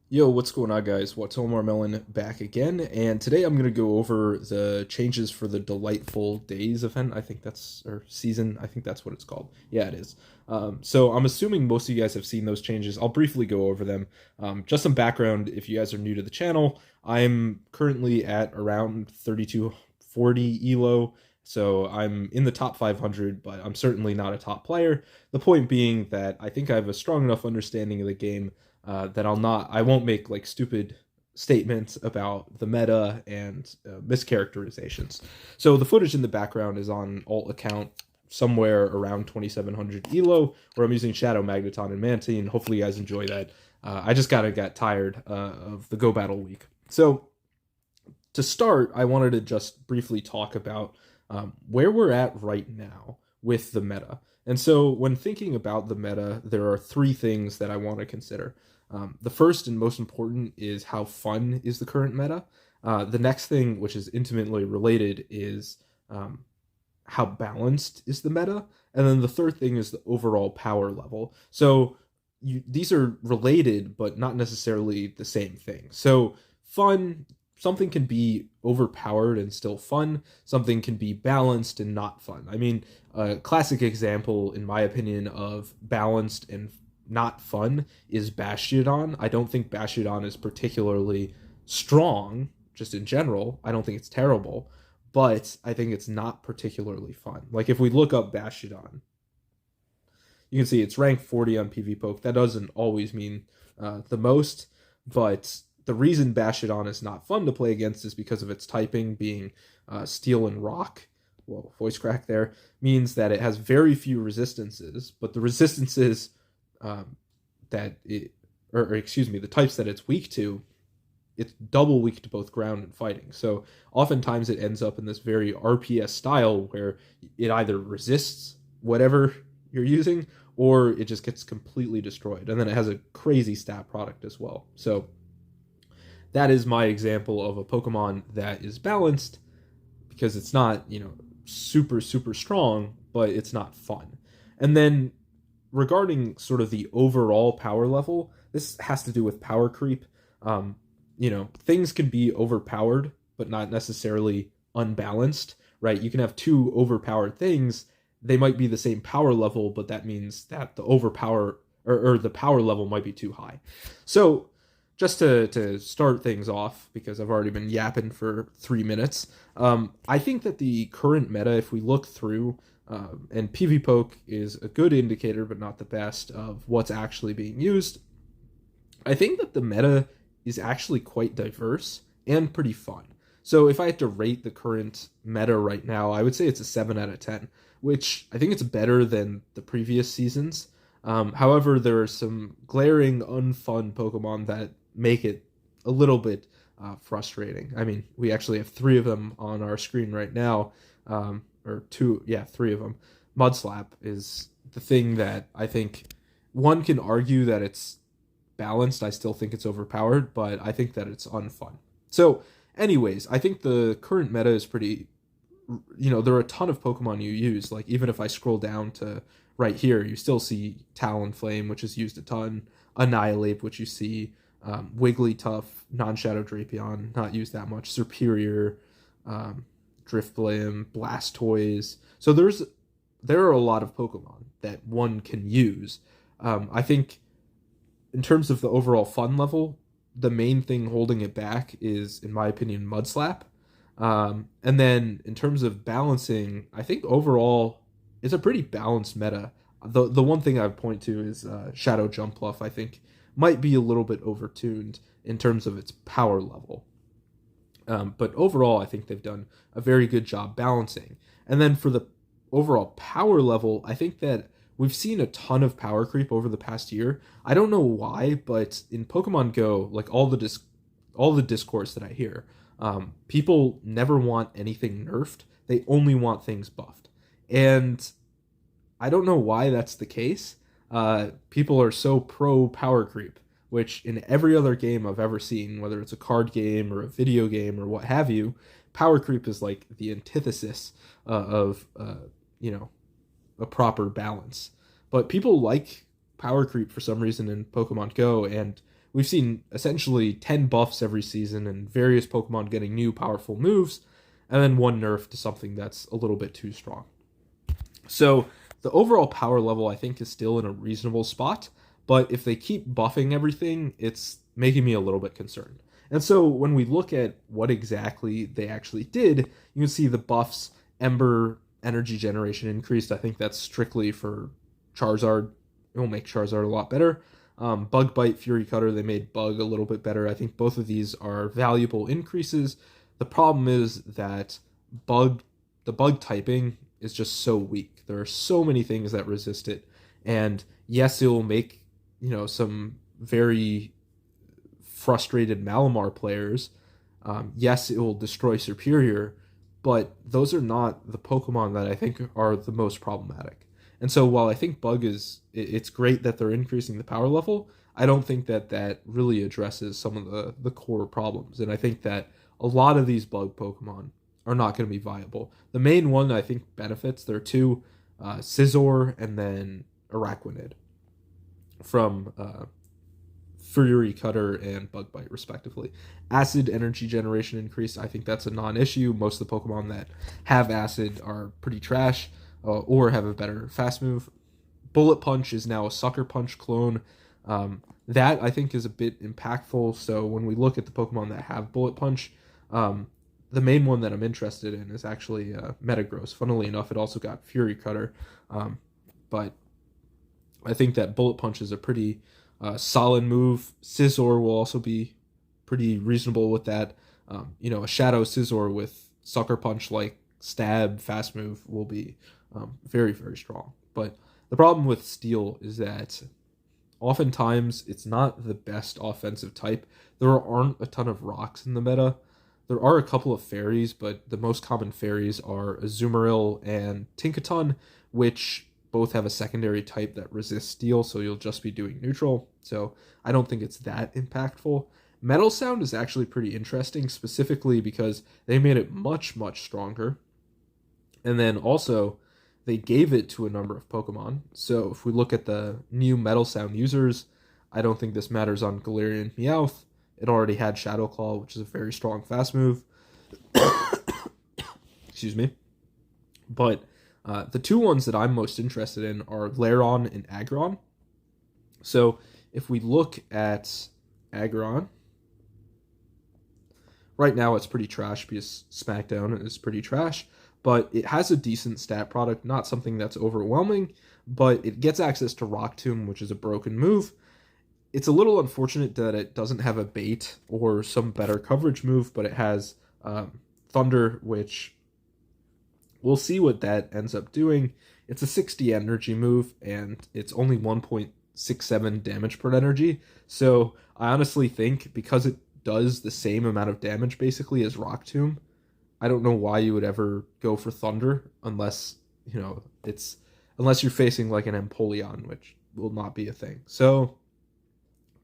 Yo, what's going on, guys? What's Omar Mellon back again, and today I'm gonna go over the changes for the Delightful Days event. I think that's or season. I think that's what it's called. Yeah, it is. So I'm assuming most of you guys have seen those changes. I'll briefly go over them. Just some background if you guys are new to the channel. I'm currently at around 3240 elo, so I'm in the top 500, but I'm certainly not a top player. The point being that I think I have a strong enough understanding of the game that I won't make like stupid statements about the meta and mischaracterizations. So the footage in the background is on alt account somewhere around 2700 elo, where I'm using Shadow Magneton and Manti, and hopefully you guys enjoy that. I just got tired of the Go Battle week. So to start, I wanted to just briefly talk about where we're at right now with the meta. And so when thinking about the meta, there are three things that I want to consider. The first and most important is how fun is the current meta. The next thing, which is intimately related, is how balanced is the meta. And then the third thing is the overall power level. So these are related, but not necessarily the same thing. So fun, something can be overpowered and still fun. Something can be balanced and not fun. I mean, a classic example, in my opinion, of balanced and not fun is Bastiodon. I don't think Bastiodon is particularly strong, just in general. I don't think it's terrible, but I think it's not particularly fun. Like if we look up Bastiodon, you can see it's ranked 40 on PvPoke. That doesn't always mean the most, but the reason Bastiodon is not fun to play against is because of its typing being Steel and Rock. Whoa, voice crack there. Means that it has very few resistances, but the resistances that it, or excuse me, the types that it's weak to, it's double weak to both ground and fighting. So oftentimes it ends up in this very RPS style where it either resists whatever you're using or it just gets completely destroyed. And then it has a crazy stat product as well. So that is my example of a Pokemon that is balanced because it's not, super, super strong, but it's not fun. And then regarding sort of the overall power level, this has to do with power creep. Things can be overpowered, but not necessarily unbalanced, right? You can have two overpowered things. They might be the same power level, but that means that the overpower or the power level might be too high. So just to start things off, because I've already been yapping for 3 minutes, I think that the current meta, if we look through, and PvPoke is a good indicator, but not the best, of what's actually being used, I think that the meta is actually quite diverse and pretty fun. So if I had to rate the current meta right now, I would say it's a 7 out of 10, which I think it's better than the previous seasons. However, there are some glaring, unfun Pokemon that make it a little bit frustrating. I mean, we actually have three of them on our screen right now, or two, yeah, three of them. Mudslap is the thing that I think one can argue that it's balanced. I still think it's overpowered, but I think that it's unfun. So, anyways, I think the current meta is pretty. There are a ton of Pokemon you use. Like even if I scroll down to right here, you still see Talonflame, which is used a ton. Annihilate, which you see. Wigglytuff, non-Shadow Drapion, not used that much. Superior, Drifblim, Blastoise. So there are a lot of Pokemon that one can use. I think in terms of the overall fun level, the main thing holding it back is, in my opinion, Mudslap. And then in terms of balancing, I think overall it's a pretty balanced meta. The one thing I would point to is Shadow Jumpluff, I think, might be a little bit overtuned in terms of its power level. But overall, I think they've done a very good job balancing. And then for the overall power level, I think that we've seen a ton of power creep over the past year. I don't know why, but in Pokemon Go, like all the discourse that I hear, people never want anything nerfed. They only want things buffed. And I don't know why that's the case. People are so pro power creep, which in every other game I've ever seen, whether it's a card game or a video game or what have you, power creep is like the antithesis of a proper balance. But people like power creep for some reason in Pokemon Go, and we've seen essentially 10 buffs every season and various Pokemon getting new powerful moves, and then one nerf to something that's a little bit too strong. So the overall power level, I think, is still in a reasonable spot, but if they keep buffing everything, it's making me a little bit concerned. And so when we look at what exactly they actually did, you can see the buffs, Ember energy generation increased. I think that's strictly for Charizard. It will make Charizard a lot better. Bug Bite, Fury Cutter, they made Bug a little bit better. I think both of these are valuable increases. The problem is that the bug typing is just so weak. There are so many things that resist it. And yes, it will make, some very frustrated Malamar players. Yes, it will destroy Superior, but those are not the Pokemon that I think are the most problematic. And so while I think Bug it's great that they're increasing the power level, I don't think that really addresses some of the core problems. And I think that a lot of these Bug Pokemon are not going to be viable. The main one I think benefits, there are two, Scizor and then Araquanid from Fury Cutter and Bug Bite, respectively. Acid energy generation increase, I think that's a non-issue. Most of the Pokemon that have Acid are pretty trash, or have a better fast move. Bullet Punch is now a Sucker Punch clone. That, I think, is a bit impactful. So when we look at the Pokemon that have Bullet Punch, the main one that I'm interested in is actually Metagross. Funnily enough, it also got Fury Cutter. But I think that Bullet Punch is a pretty solid move. Scizor will also be pretty reasonable with that. A Shadow Scizor with Sucker Punch like stab fast move will be very, very strong. But the problem with Steel is that oftentimes it's not the best offensive type. There aren't a ton of rocks in the meta. There are a couple of fairies, but the most common fairies are Azumarill and Tinkaton, which both have a secondary type that resists Steel, so you'll just be doing neutral. So I don't think it's that impactful. Metal Sound is actually pretty interesting, specifically because they made it much, much stronger. And then also, they gave it to a number of Pokemon. So if we look at the new Metal Sound users, I don't think this matters on Galarian Meowth. It already had Shadow Claw, which is a very strong fast move. Excuse me. But the two ones that I'm most interested in are Lairon and Aggron. So if we look at Aggron, right now it's pretty trash because SmackDown is pretty trash, but it has a decent stat product, not something that's overwhelming, but it gets access to Rock Tomb, which is a broken move. It's a little unfortunate that it doesn't have a bait or some better coverage move, but it has Thunder, which we'll see what that ends up doing. It's a 60 energy move, and it's only 1.67 damage per energy. So I honestly think because it does the same amount of damage basically as Rock Tomb, I don't know why you would ever go for Thunder unless you're facing like an Empoleon, which will not be a thing. So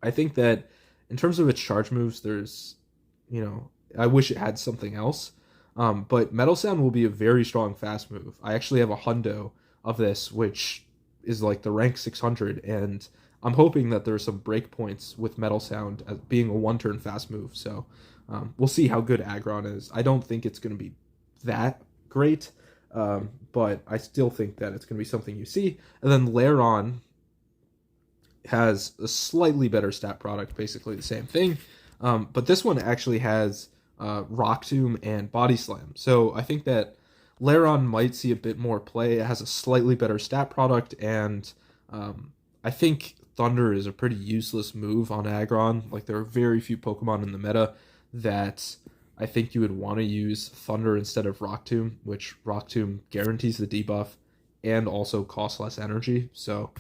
I think that in terms of its charge moves, there's, I wish it had something else. But Metal Sound will be a very strong fast move. I actually have a hundo of this, which is like the rank 600, and I'm hoping that there's some breakpoints with Metal Sound as being a one-turn fast move. So we'll see how good Aggron is. I don't think it's going to be that great, but I still think that it's going to be something you see. And then Lairon has a slightly better stat product, basically the same thing. But this one actually has Rock Tomb and Body Slam. So I think that Lairon might see a bit more play. It has a slightly better stat product, and I think Thunder is a pretty useless move on Aggron. Like, there are very few Pokemon in the meta that I think you would want to use Thunder instead of Rock Tomb, which Rock Tomb guarantees the debuff and also costs less energy. So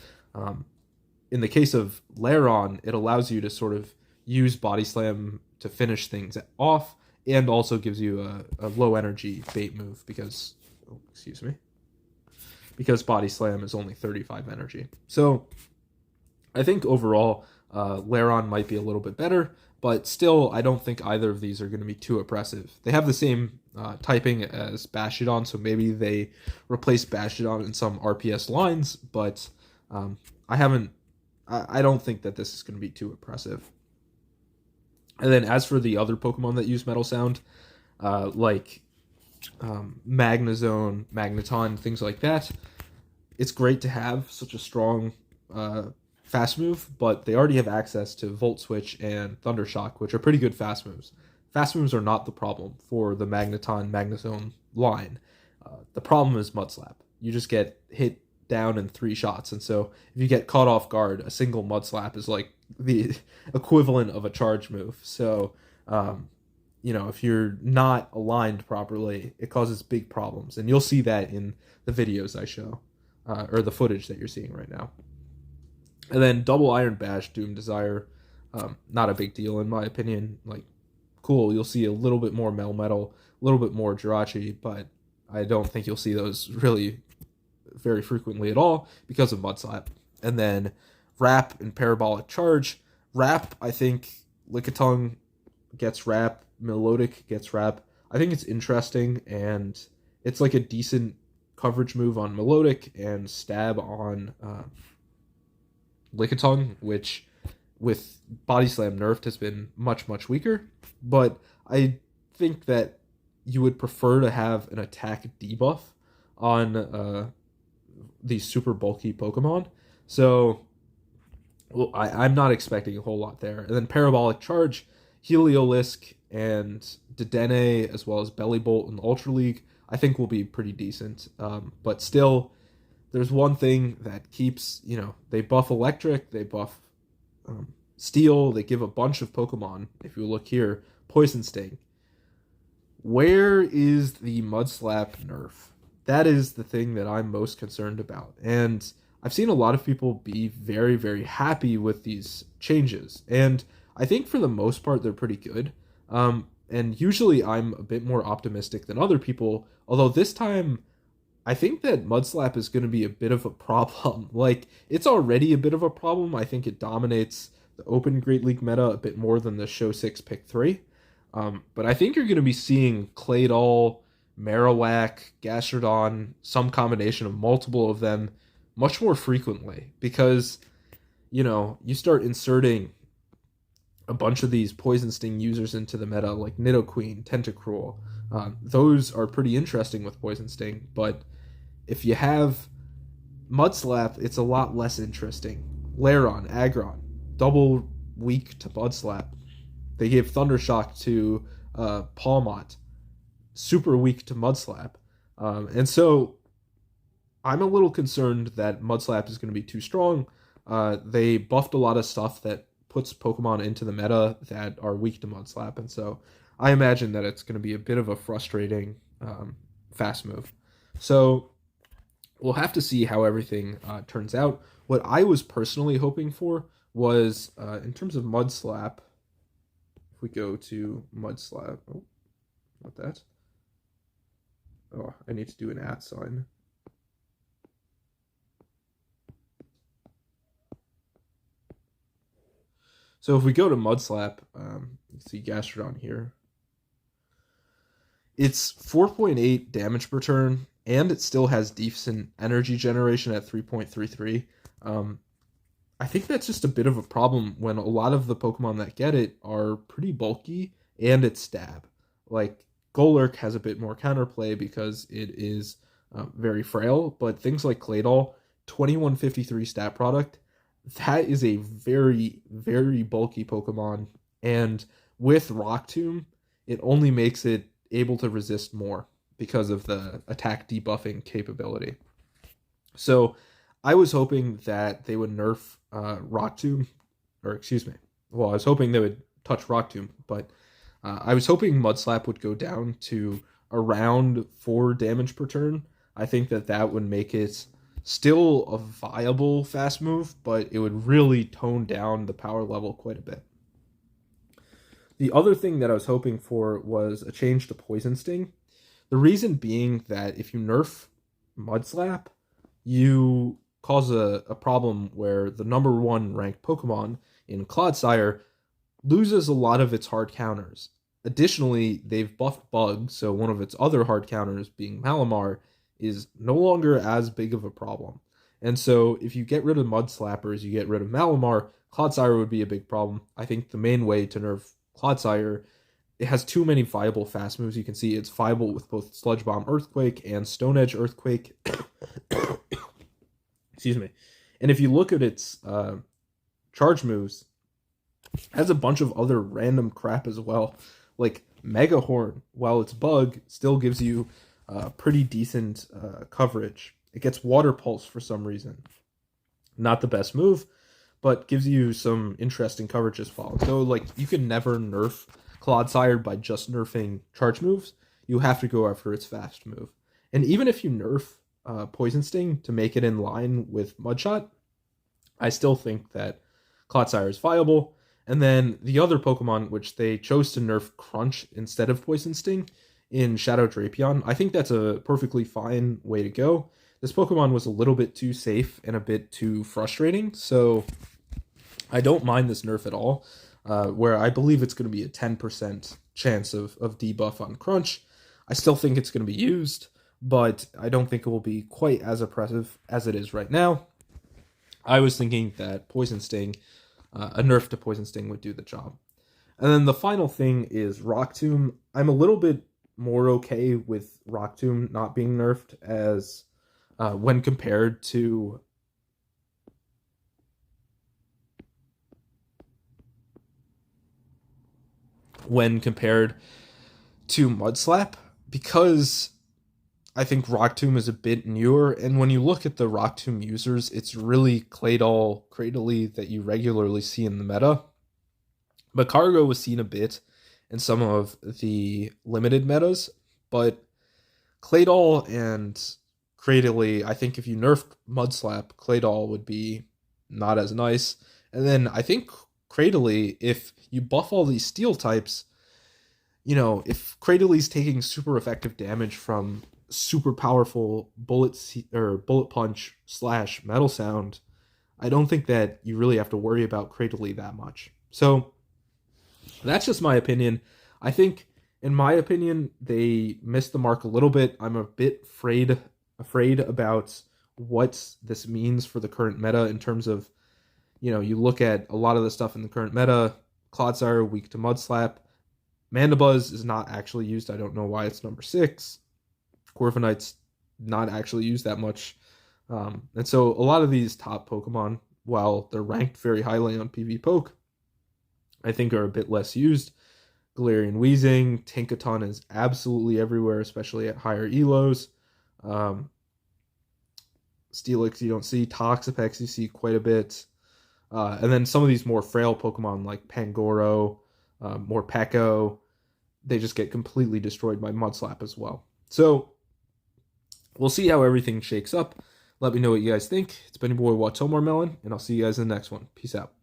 in the case of Lairon, it allows you to sort of use Body Slam to finish things off, and also gives you a low energy bait move because Body Slam is only 35 energy. So I think overall Lairon might be a little bit better, but still I don't think either of these are going to be too oppressive. They have the same typing as Bastiodon, so maybe they replace Bastiodon in some RPS lines, but I don't think that this is going to be too oppressive. And then as for the other Pokemon that use Metal Sound, like Magnezone, Magneton, things like that, it's great to have such a strong fast move, but they already have access to Volt Switch and Thunder Shock, which are pretty good fast moves. Fast moves are not the problem for the Magneton, Magnezone line. The problem is Mudslap. You just get hit down in 3 shots, and so if you get caught off guard, a single Mudslap is like the equivalent of a charge move. So, if you're not aligned properly, it causes big problems, and you'll see that in the videos I show, or the footage that you're seeing right now. And then Double Iron Bash, Doom Desire, not a big deal in my opinion. Like, cool, you'll see a little bit more Melmetal, a little bit more Jirachi, but I don't think you'll see those really very frequently at all because of Mudslap. And then Wrap and Parabolic Charge. Wrap, I think Lickitung gets Wrap, Melodic gets Wrap. I think it's interesting, and it's like a decent coverage move on Melodic and stab on Lickitung, which with Body Slam nerfed has been much, much weaker. But I think that you would prefer to have an attack debuff on these super bulky Pokemon. So I'm not expecting a whole lot there. And then Parabolic Charge, Heliolisk and Dedenne, as well as Bellibolt and Ultra League, I think will be pretty decent. But still, there's one thing that keeps, they buff Electric, they buff Steel, they give a bunch of Pokemon, if you look here, Poison Sting. Where is the Mudslap nerf? That is the thing that I'm most concerned about. And I've seen a lot of people be very, very happy with these changes. And I think for the most part, they're pretty good. And usually I'm a bit more optimistic than other people. Although this time, I think that Mudslap is going to be a bit of a problem. Like, it's already a bit of a problem. I think it dominates the Open Great League meta a bit more than the Show 6 Pick 3. But I think you're going to be seeing Claydol, Marowak, Gastrodon, some combination of multiple of them much more frequently because, you start inserting a bunch of these Poison Sting users into the meta, like Nidoqueen, Tentacruel. Those are pretty interesting with Poison Sting, but if you have Mudslap, it's a lot less interesting. Lairon, Aggron, double weak to Mudslap. They gave Thundershock to Palmot, super weak to Mudslap. And so I'm a little concerned that Mudslap is going to be too strong. They buffed a lot of stuff that puts Pokemon into the meta that are weak to Mudslap, and so I imagine that it's going to be a bit of a frustrating fast move. So we'll have to see how everything turns out. What I was personally hoping for was, in terms of Mudslap, if we go to Mudslap, oh, not that. Oh, I need to do an @ sign. So if we go to Mudslap, you see Gastrodon here. It's 4.8 damage per turn, and it still has decent energy generation at 3.33. I think that's just a bit of a problem when a lot of the Pokemon that get it are pretty bulky, and it's stab. Like, Golurk has a bit more counterplay because it is very frail, but things like Claydol, 2153 stat product, that is a very, very bulky Pokemon, and with Rock Tomb, it only makes it able to resist more because of the attack debuffing capability. So I was hoping that they would nerf Rock Tomb, or excuse me, well, I was hoping they would touch Rock Tomb, but I was hoping Mudslap would go down to around 4 damage per turn. I think that would make it still a viable fast move, but it would really tone down the power level quite a bit. The other thing that I was hoping for was a change to Poison Sting. The reason being that if you nerf Mudslap, you cause a problem where the number 1 ranked Pokemon in Clodsire loses a lot of its hard counters. Additionally, they've buffed Bug, so one of its other hard counters, being Malamar, is no longer as big of a problem. And so if you get rid of Mudslappers, you get rid of Malamar, Clodsire would be a big problem. I think the main way to nerf Clodsire, it has too many viable fast moves. You can see it's viable with both Sludge Bomb Earthquake and Stone Edge Earthquake. Excuse me. And if you look at its charge moves, it has a bunch of other random crap as well. Like Mega Horn, while its bug, still gives you pretty decent coverage. It gets Water Pulse for some reason. Not the best move, but gives you some interesting coverage as well. So, like, you can never nerf Clodsire by just nerfing charge moves. You have to go after its fast move. And even if you nerf Poison Sting to make it in line with Mudshot, I still think that Clodsire is viable. And then the other Pokemon, which they chose to nerf Crunch instead of Poison Sting in Shadow Drapion, I think that's a perfectly fine way to go. This Pokemon was a little bit too safe and a bit too frustrating, so I don't mind this nerf at all, where I believe it's going to be a 10% chance of debuff on Crunch. I still think it's going to be used, but I don't think it will be quite as oppressive as it is right now. I was thinking that Poison Sting, a nerf to Poison Sting would do the job. And then the final thing is Rock Tomb. I'm a little bit more okay with Rock Tomb not being nerfed as when compared to Mudslap, because I think Rock Tomb is a bit newer, and when you look at the Rock Tomb users, it's really Claydol, Cradily that you regularly see in the meta. But Cargo was seen a bit in some of the limited metas, but Claydol and Cradily, I think if you nerf Mudslap, Claydol would be not as nice. And then I think Cradily, if you buff all these steel types, you know, if Cradyly's taking super effective damage from super powerful bullet punch / metal sound, I don't think that you really have to worry about Cradily that much. So that's just my opinion. I think, in my opinion, they missed the mark a little bit. I'm a bit afraid about what this means for the current meta in terms of, you know, you look at a lot of the stuff in the current meta. Clodsire weak to Mudslap. Mandibuzz is not actually used. I don't know why it's number 6. Corviknight's not actually used that much. And so a lot of these top Pokemon, while they're ranked very highly on PvPoke, I think are a bit less used. Galarian Weezing, Tinkaton is absolutely everywhere, especially at higher elos. Steelix you don't see. Toxapex you see quite a bit. And then some of these more frail Pokemon like Pangoro, Morpeko, they just get completely destroyed by Mudslap as well. So we'll see how everything shakes up. Let me know what you guys think. It's been your boy Watomormelon, and I'll see you guys in the next one. Peace out.